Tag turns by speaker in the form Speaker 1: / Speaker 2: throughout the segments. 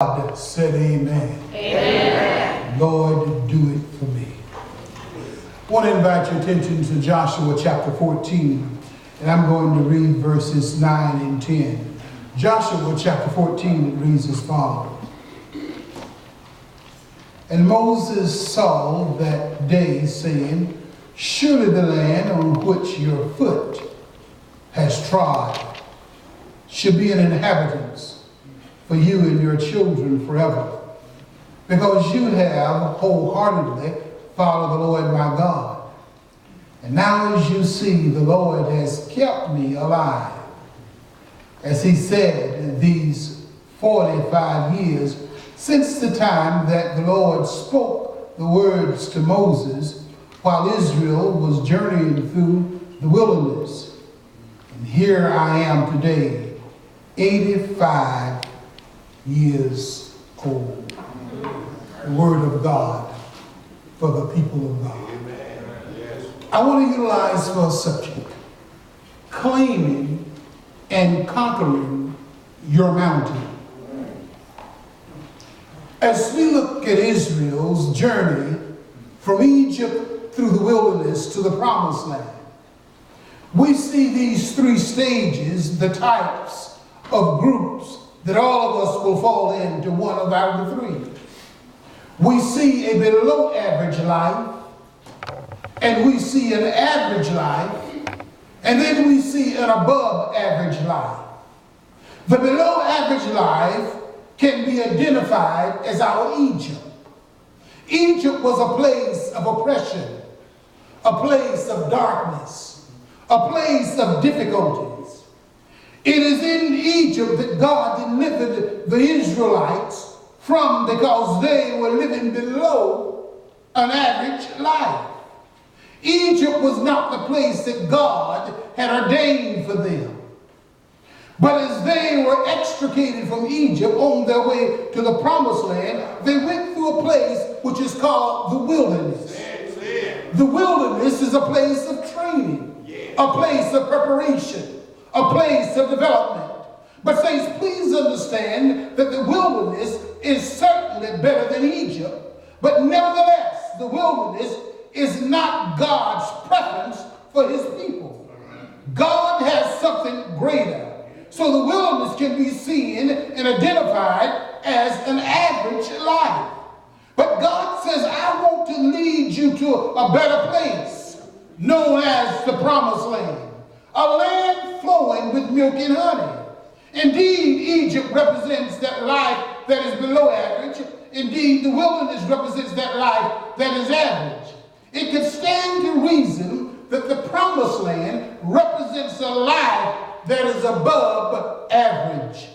Speaker 1: God said amen.
Speaker 2: Amen.
Speaker 1: Lord, do it for me. I want to invite your attention to Joshua chapter 14, and I'm going to read verses 9 and 10. Joshua chapter 14, it reads as follows. And Moses saw that day, saying, surely the land on which your foot has trod shall be an inheritance for you and your children forever, because you have wholeheartedly followed the Lord my God. And now as you see, the Lord has kept me alive, as he said, these 45 years since the time that the Lord spoke the words to Moses while Israel was journeying through the wilderness. And here I am today, 85 years old. The word of God for the people of God. I want to utilize for a subject, claiming and conquering your mountain. As we look at Israel's journey from Egypt through the wilderness to the promised land, we see these three stages, the types of groups that all of us will fall into one of our three. We see a below average life, and we see an average life, and then we see an above average life. The below average life can be identified as our Egypt. Egypt was a place of oppression, a place of darkness, a place of difficulties. It is in Egypt that God delivered the Israelites from, because they were living below an average life. Egypt was not the place that God had ordained for them. But as they were extricated from Egypt on their way to the promised land, they went through a place which is called the wilderness. The wilderness is a place of training, a place of preparation, a place of development. But saints, please understand that the wilderness is certainly better than Egypt. But nevertheless, the wilderness is not God's preference for his people. God has something greater. So the wilderness can be seen and identified as an average life. But God says, I want to lead you to a better place, known as the promised land, a land flowing with milk and honey. Indeed, Egypt represents that life that is below average. Indeed, the wilderness represents that life that is average. It could stand to reason that the promised land represents a life that is above average.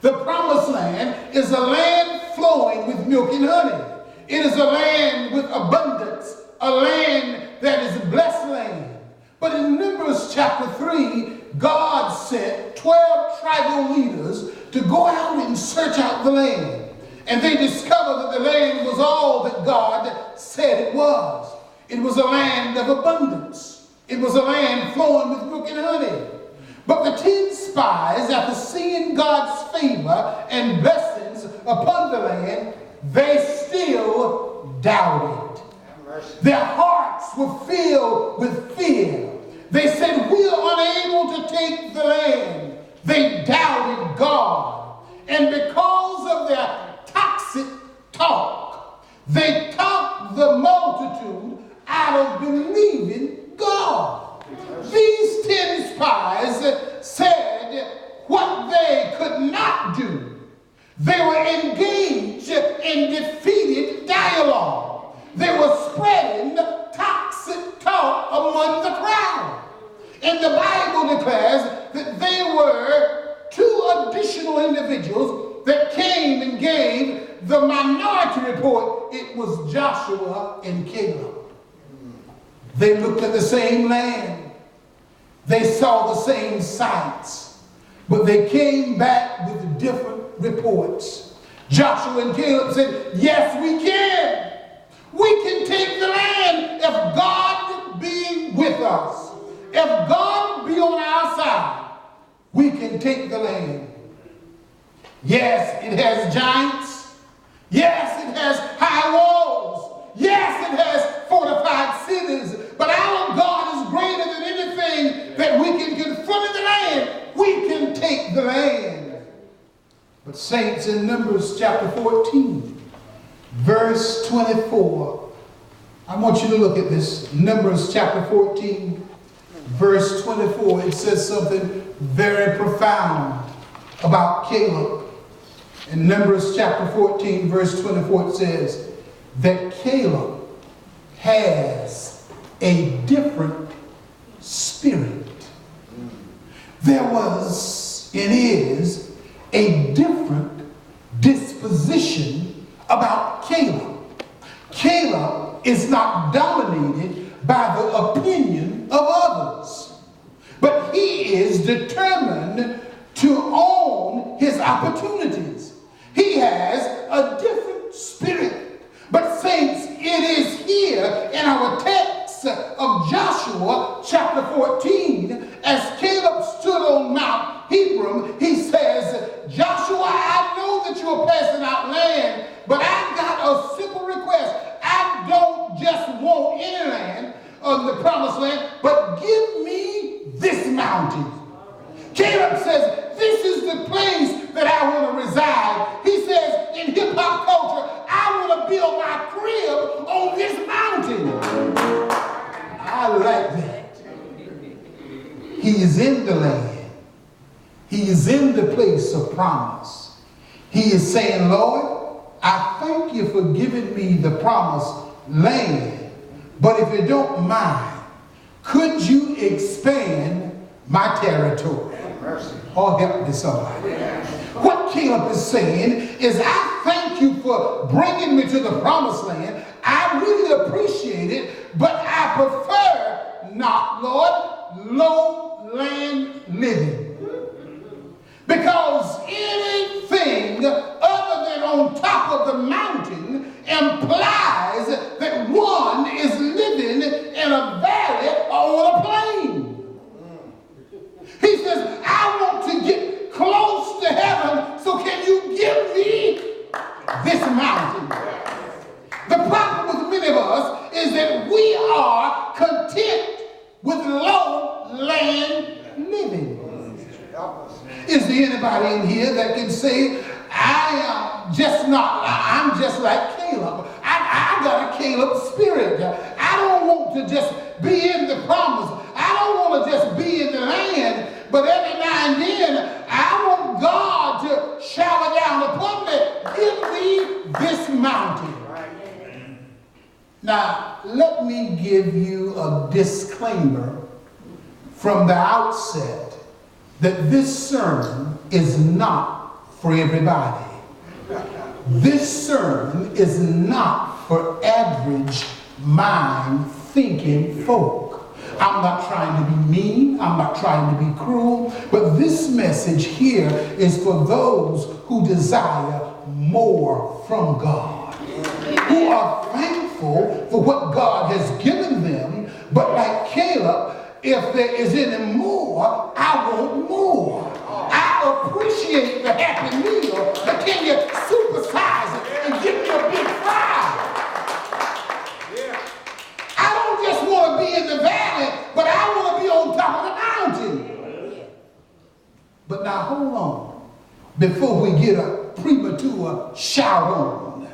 Speaker 1: The promised land is a land flowing with milk and honey. It is a land with abundance, a land that is a blessed land. But in Numbers chapter 3, God sent 12 tribal leaders to go out and search out the land. And they discovered that the land was all that God said it was. It was a land of abundance. It was a land flowing with milk and honey. But the 10 spies, after seeing God's favor and blessings upon the land, they still doubted. Their hearts were filled with fear. They said, we are unable to take the land. They doubted God. And because of their toxic talk, they talked the multitude out of believing God. These 10 spies said what they could not do. They were engaged in defeated dialogue. They were spreading toxic talk among the crowd. And the Bible declares that there were 2 additional individuals that came and gave the minority report. It was Joshua and Caleb. They looked at the same land. They saw the same sights. But they came back with different reports. Joshua and Caleb said, yes, we can. We can take the land if God be with us. If God be on our side, we can take the land. Yes, it has giants. Yes, it has high walls. Yes, it has fortified cities. But our God is greater than anything that we can confront in the land. We can take the land. But saints, in Numbers chapter 14, verse 24, I want you to look at this. Numbers chapter 14, verse 24. It says something very profound about Caleb. In Numbers chapter 14, verse 24, it says that Caleb has a different spirit. There was and is a different disposition about Caleb. Caleb is not dominated by the opinion of others, but he is determined to own his opportunities. He has a different spirit. But saints, it is here in our text of Joshua chapter 14, as Caleb stood on Mount Hebron, he says, Joshua, I know that you are passing out land, but I've got a simple request. I don't just want any land of the promised land, but give me this mountain. Caleb says, this is the place that I want to reside. He says, in hip-hop culture, I want to build my crib on this mountain. I like that. He is in the land. He is in the place of promise. He is saying, Lord, I thank you for giving me the promised land. But if you don't mind, could you expand my territory? Oh, help me somebody. What Caleb is saying is, I thank you for bringing me to the promised land. I really appreciate it, but I prefer not, Lord, lowland living. Because anything other than on top of the mountain implies that one is living in a valley or on a plain. He says, I want to get close to heaven, so can you give me this mountain? The problem with many of us is that we are content with low land living. Is there anybody in here that can say, I'm just like Caleb. I got a Caleb spirit. I don't want to just be in the promise. I don't want to just be in the land, but every now and then I want God to shower down upon me. Give me this mountain. Now, let me give you a disclaimer from the outset that this sermon is not for everybody. This sermon is not for average mind-thinking folk. I'm not trying to be mean. I'm not trying to be cruel. But this message here is for those who desire more from God, who are thankful for what God has given them. But like Caleb, if there is any more, I want more. I appreciate the happy meal, but can you supersize it and give me a big fry? I don't just want to be in the valley, but I want to be on top of the mountain. But now hold on. Before we get a premature shout on,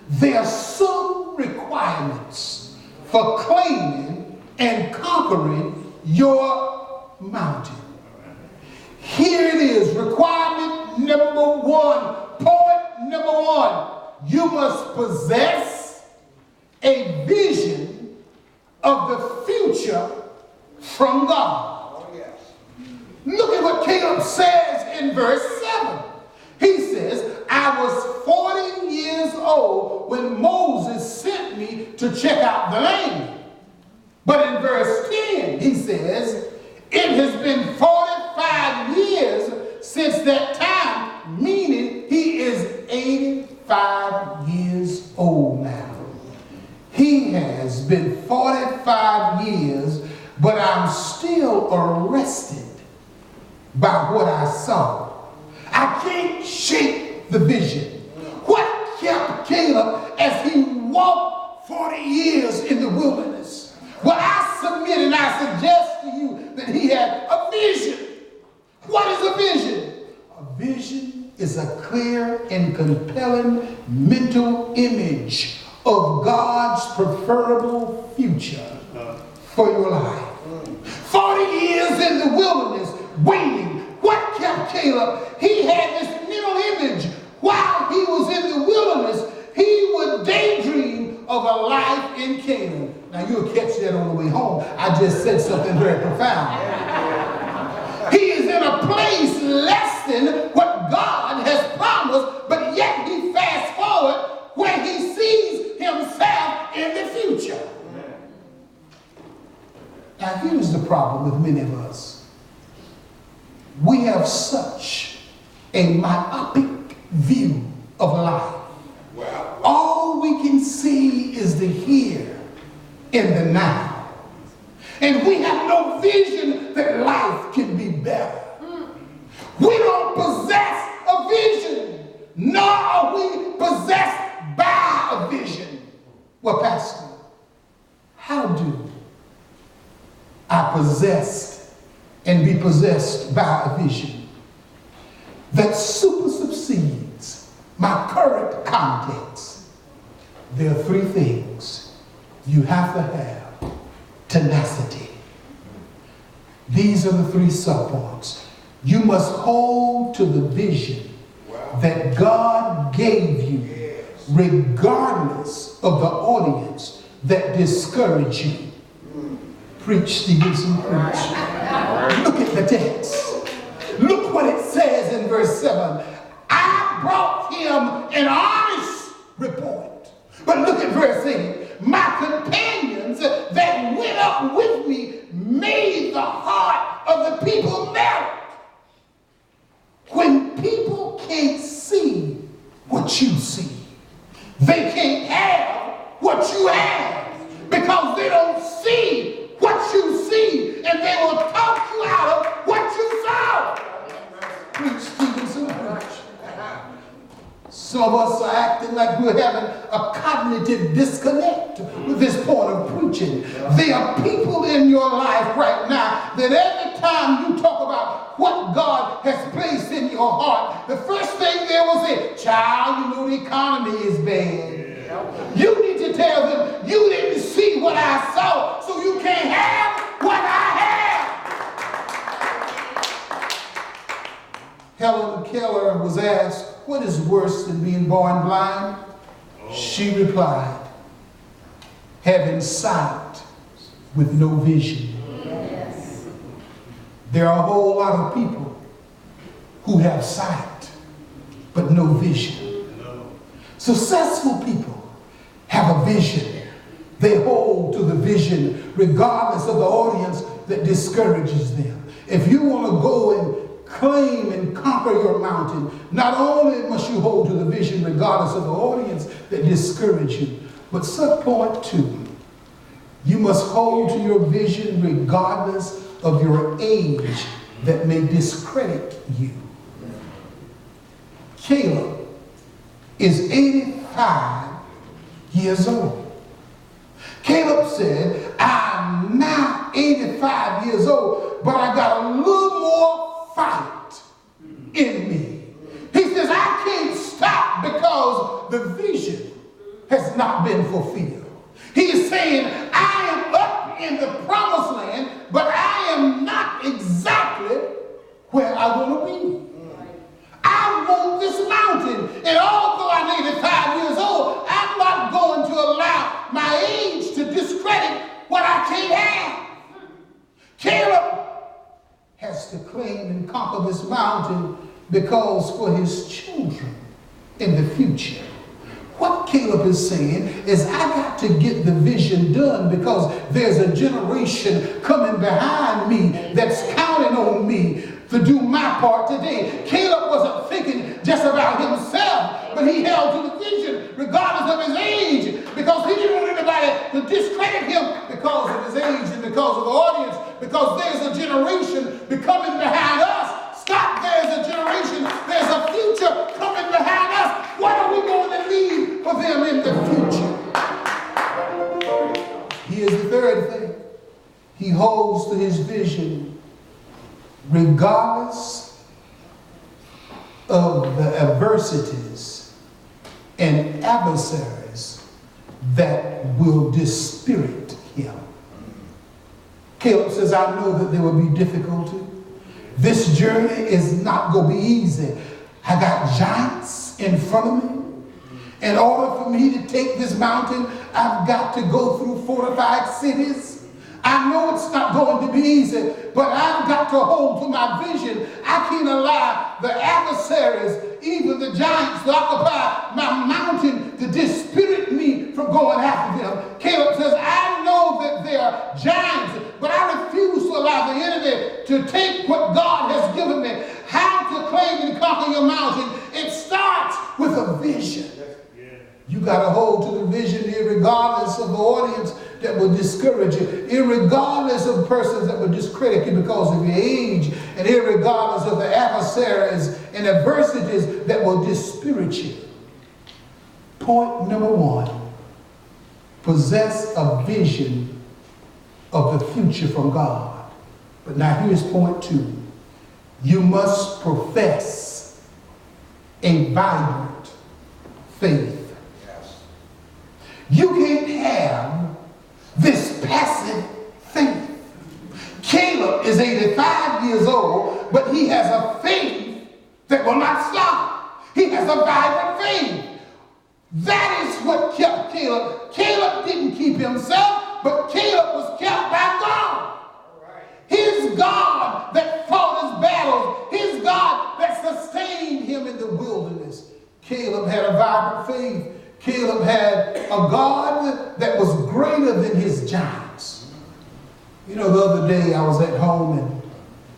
Speaker 1: there are some requirements for claiming and conquering your mountain. Here it is, requirement number one, point number one. You must possess a vision of the future from God. Oh, yes. Look at what Caleb says in verse 7. He says, I was 40 years old when Moses sent me to check out the land. But in verse 10, he says, it has been 45 years since that time, meaning he is 85 years old now. He has been 45 years, but I'm still arrested by what I saw. I can't shaped the vision? What kept Caleb as he walked 40 years in the wilderness? Well, I submit and I suggest to you that he had a vision. What is a vision? A vision is a clear and compelling mental image of God's preferable future for your life. 40 years in the wilderness waiting. What kept Caleb? He had this mental image. While he was in the wilderness, he would daydream of a life in Canaan. Now you'll catch that on the way home. I just said something very profound. He is in a place less than what God has promised, but yet he fast forward where he sees himself in the future. Now here's the problem with many of us. We have such a myopic view of life. All we can see is the here and the now. And we have no vision that life can be better. We don't possess a vision, nor are we possessed by a vision. Well, Pastor, how do I possess and be possessed by a vision that supersedes my current context? There are three things. You have to have tenacity. These are the three subpoints. You must hold to the vision that God gave you, regardless of the audience that discouraged you. Preach, Stevenson, preach. Look at the text. Look what it says in verse 7. I brought him an honest report. But look at verse 8. My companions that went up with me made the heart of the people melt. When people can't see what you see, they can't have what you have because they don't see what you see, and they will talk you out of what you saw. Preach, Stevenson, preach. Some of us are acting like we're having a cognitive disconnect with this point of preaching. There are people in your life right now that every time you talk about what God has placed in your heart, the first thing they will say, child, you know the economy is bad. You need to tell them, you didn't see what I saw, so you can't have what I have. Helen Keller was asked, what is worse than being born blind? She replied, having sight with no vision. Yes. There are a whole lot of people who have sight but no vision. No. Successful people have a vision. They hold to the vision regardless of the audience that discourages them. If you want to go and claim and conquer your mountain, not only must you hold to the vision regardless of the audience that discourage you, but subpoint 2, you must hold to your vision regardless of your age that may discredit you. Caleb is 85 years old. Caleb said, I'm now 85 years old, but I got a little more fight in me. He says, I can't stop because the vision has not been fulfilled. He is saying, I am up in the promised land, but I am not exactly where I want to be. I want this mountain, and although I'm 85 years old, I'm not going to allow my age to discredit what I can't have. Caleb has to claim and conquer this mountain because for his children in the future. What Caleb is saying is, I got to get the vision done because there's a generation coming behind me that's counting on me to do my part today. Caleb wasn't thinking just about himself, but he held to the vision regardless of his age because he didn't want anybody to discredit him because of his age and because of the audience, because there's a generation becoming behind us. Stop, there's a generation generation. There's a future coming behind us. What are we going to leave for them in the future? Here's the third thing. He holds to his vision regardless of the adversities and adversaries that will dispirit him. Caleb says, I know that there will be difficulty. This journey is not going to be easy. I got giants in front of me. In order for me to take this mountain, I've got to go through fortified cities. I know it's not going to be easy, but I've got to hold to my vision. I can't allow the adversaries, even the giants, to occupy my mountain to dispirit me from going after them. Caleb says, I know that there are giants, but I refuse to allow the enemy to take what God has given me. How to claim and conquer your mountain? It starts with a vision. You got to hold to the vision irregardless of the audience that will discourage you, irregardless of persons that will discredit you because of your age, and irregardless of the adversaries and adversities that will dispirit you. Point number one, possess a vision of the future from God. But now here's point two. You must profess a vibrant faith. You can't have this passive faith. Caleb is 85 years old, but he has a faith that will not stop. He has a vibrant faith. That is what kept Caleb. Caleb didn't keep himself, but Caleb was kept by God. His God that fought his battles, his God that sustained him in the wilderness. Caleb had a vibrant faith. Caleb had a God that was greater than his giants. You know, the other day I was at home and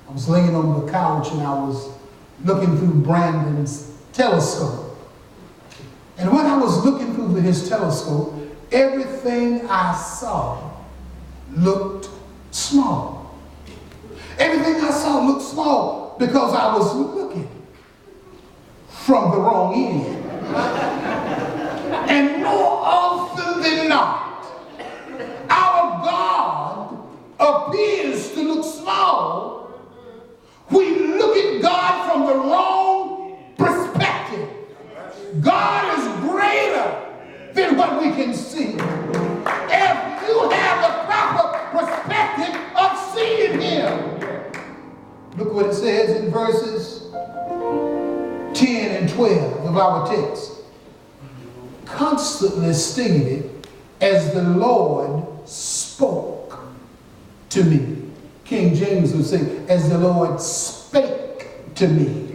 Speaker 1: I was laying on the couch and I was looking through Brandon's telescope. And when I was looking through his telescope, everything I saw looked small. Everything I saw looked small because I was looking from the wrong end. And more often than not, our God appears to look small. We look at God from the wrong perspective. God is greater than what we can see. If you have the proper perspective of seeing Him. Look what it says in verses 10 and 12 of our text. Constantly stated, as the Lord spoke to me. King James would say, as the Lord spake to me.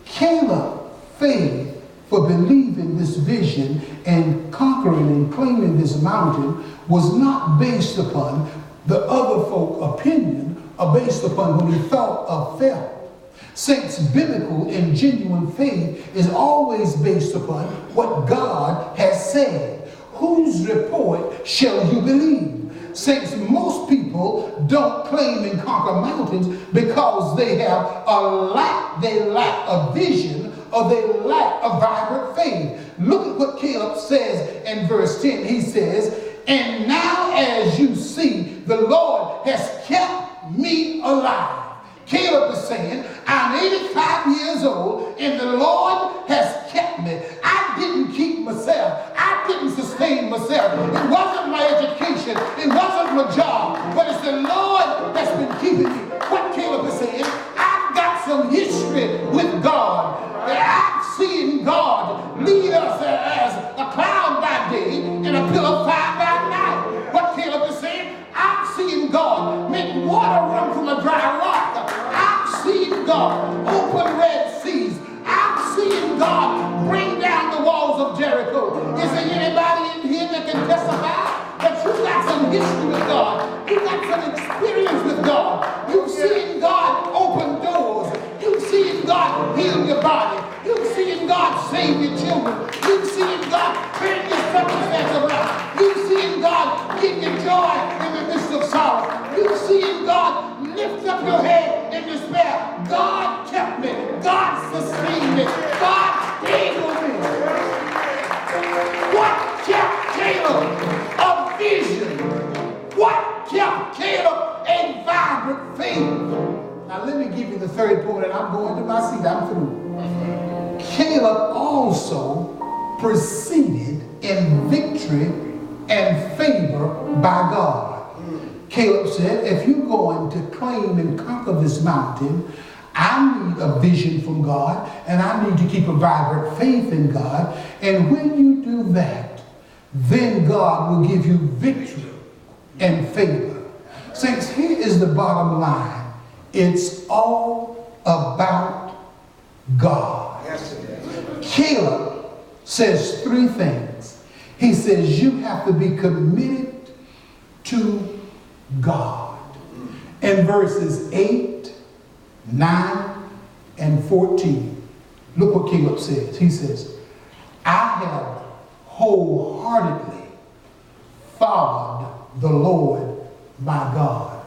Speaker 1: Caleb's faith for believing this vision and conquering and claiming this mountain was not based upon the other folk opinion or based upon what he thought or felt. Saints, biblical and genuine faith is always based upon what God has said. Whose report shall you believe? Saints, most people don't claim and conquer mountains because they lack a vision or they lack a vibrant faith. Look at what Caleb says in verse 10. He says, and now as you see, the Lord has kept me alive. Caleb is saying, I'm 85 years old and the Lord has kept me. I didn't keep myself. I didn't sustain myself. It wasn't my education. It wasn't my job. But it's the Lord that's been keeping me. What Caleb is saying, I've got some history with God. I've seen God lead us as a cloud by day and a pillar of fire by night. What Caleb is saying, I've seen God make water run from a dry rock. I've seen God open red seas. I've seen God bring down the walls of Jericho. Is there anybody in here that can testify that you've got some history with God? You've got some experience with God. You've seen God open doors. You've seen God heal your body. You've seen God save your children. You've seen God turn your circumstance around. You've seen God give you joy in the midst of sorrow. You've seen God lift up your head in despair. God kept me. God sustained I'm going to my seat. I'm through. Caleb also proceeded in victory and favor by God. Caleb said, if you're going to claim and conquer this mountain, I need a vision from God, and I need to keep a vibrant faith in God. And when you do that, then God will give you victory and favor. Saints, here is the bottom line. It's all about God. Caleb says three things. He says you have to be committed to God. In verses 8, 9, and 14, look what Caleb says. He says, I have wholeheartedly followed the Lord my God.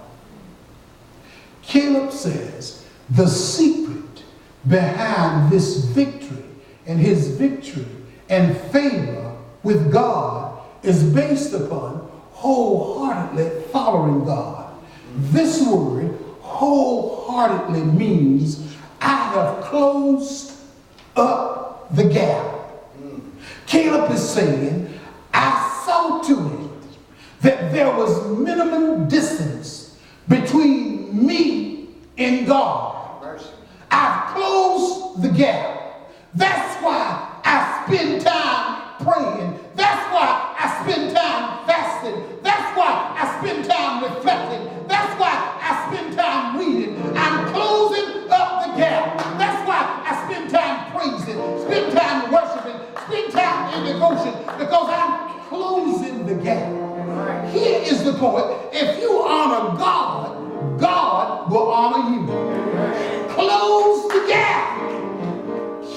Speaker 1: Caleb says the secret behind this victory and his victory and favor with God is based upon wholeheartedly following God. This word wholeheartedly means I have closed up the gap. Caleb is saying, I saw to it that there was minimum distance between me and God. I've closed the gap. That's why I spend time praying. That's why I spend time fasting. That's why I spend time reflecting. That's why I spend time reading. I'm closing up the gap. That's why I spend time praising, spend time worshiping, spend time in devotion, because I'm closing the gap. Here is the point. If you honor God, God will honor you. Close the gap.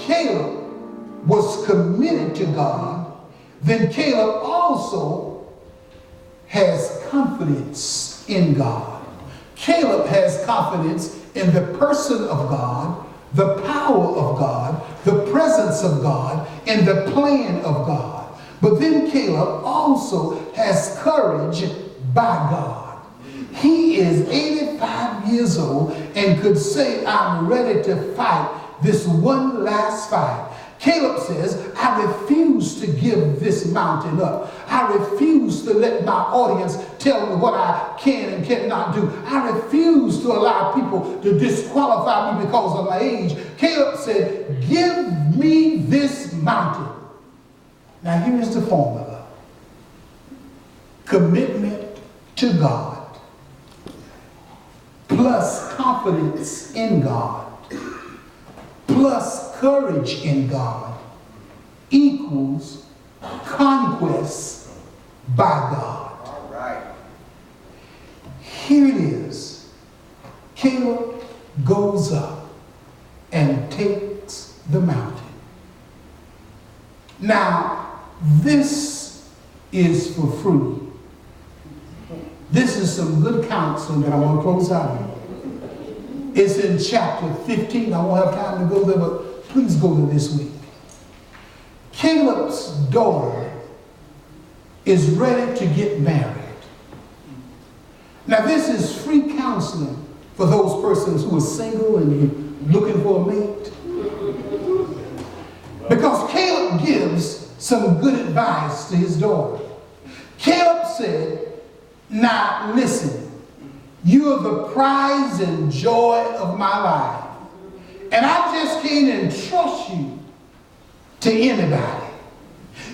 Speaker 1: Caleb was committed to God. Then Caleb also has confidence in God. Caleb has confidence in the person of God, the power of God, the presence of God, and the plan of God. But then Caleb also has courage by God. He is 85 years old and could say, I'm ready to fight this one last fight. Caleb says, I refuse to give this mountain up. I refuse to let my audience tell me what I can and cannot do. I refuse to allow people to disqualify me because of my age. Caleb said, give me this mountain. Now here's the formula. Commitment to God plus confidence in God plus courage in God equals conquest by God.
Speaker 2: All right.
Speaker 1: Here it is. Caleb goes up and takes the mountain. Now, this is for free. This is some good counseling that I want to close out with. It's in chapter 15. I won't have time to go there, but please go to this week. Caleb's daughter is ready to get married. Now, this is free counseling for those persons who are single and looking for a mate. Because Caleb gives some good advice to his daughter. Caleb said, now listen, you are the prize and joy of my life. And I just can't entrust you to anybody.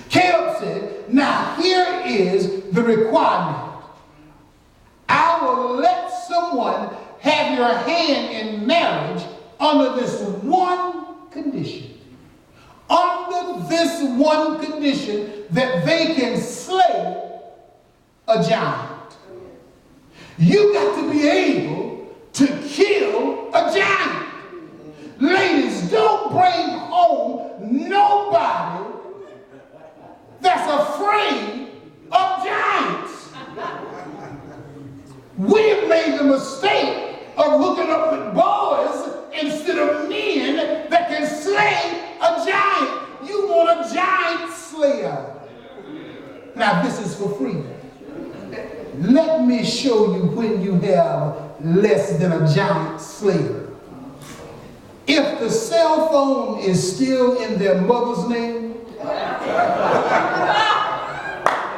Speaker 1: Caleb said, now here is the requirement. I will let someone have your hand in marriage under this one condition. Under this one condition, that they can slay a giant. You got to be able to kill a giant. Ladies, don't bring home nobody that's afraid of giants. We've made the mistake of hooking up with boys instead of men that can slay a giant. You want a giant slayer. Now this is for free. Let me show you when you have less than a giant slayer. If the cell phone is still in their mother's name,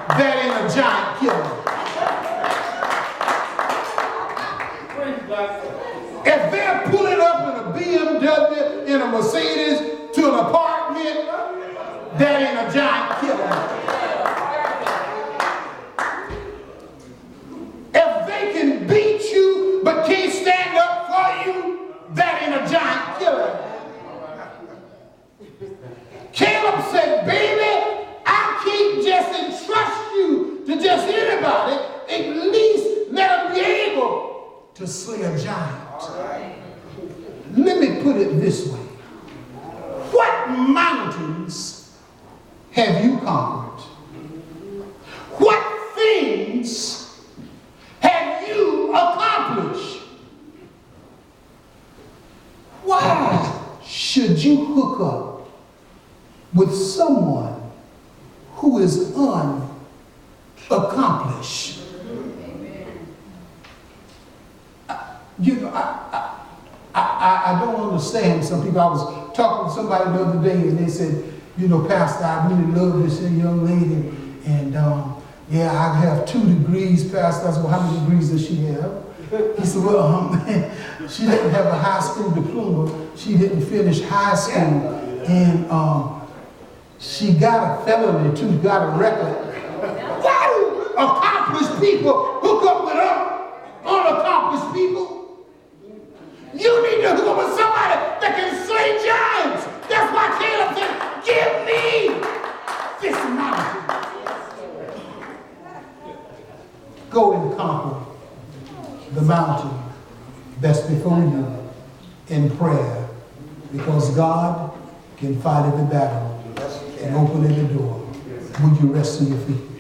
Speaker 1: that ain't a giant killer. If they're pulling up in a BMW, in a Mercedes, to an apartment, that ain't a giant killer. If they can beat you but can't stand up for you, that ain't a giant killer. Caleb said, baby, I can't just entrust you to just anybody. At least let them be able to slay a giant. Let me put it this way. What mountains have you conquered? What things have you accomplished? Why should you hook up with someone who is unaccomplished? You know, I don't understand some people. I was talking to somebody the other day and they said, you know, Pastor, I really love this young lady. And yeah, I have 2 degrees, Pastor. I said, well, how many degrees does she have? He said, well, she didn't have a high school diploma. She didn't finish high school. And she got a felony too, got a record. Why do accomplished people hook up with unaccomplished people? You need to hook up with somebody that can slay giants. That's why Caleb said, give me this mountain. Go and conquer the mountain that's before you in prayer, because God can fight every battle and open every door. Would you rest on your feet?